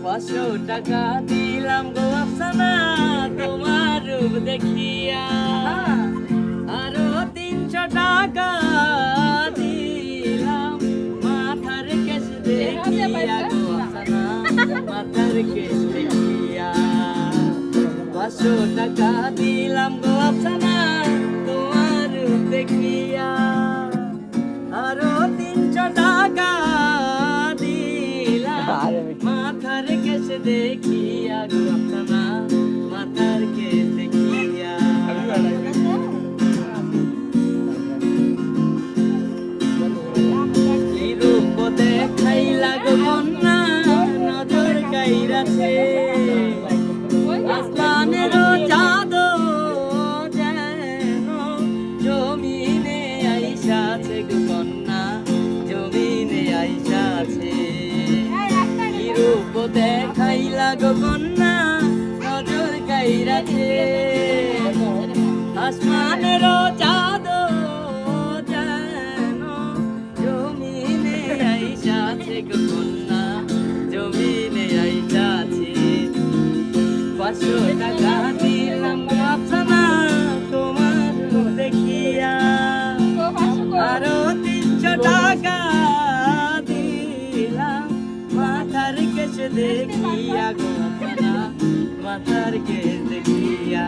500 টাকা দিলাম গো আফসানা তোমার রূপ দেখিয়া, আরো 300 টাকা দিলাম মাথার কেশ দেখিয়া গো আফসানা মাথার কেশ দেখিয়া। 500 টাকা দিলাম গো আফসানা তোমার রূপ দেখিয়া, আরো 300 টাকা মাথার কেশ দেখিয়া গো আফসানা মাথার কেশ দেখিয়া। কি রূপ দেখাইলা গো কন্যা নজর কাইরাছে, আসমানেরও চাঁদ যেন জমিনে আইসাছে গো কন্যা জমিনে আইসাছে। রূপ দেখাইলা গো কন্যা নজর কাইরাছে, আসমানেরও চাঁদ যেন জমিনে আইসাছে গো কন্যা জমিনে আইসাছে। 500 টাকা দিলাম গো আফসানা তোমার রূপ দেখিয়া, আরো 300 টাকা মাথার কেশ দেখিয়া গো আফসানা মাথার কেশ দেখিয়া।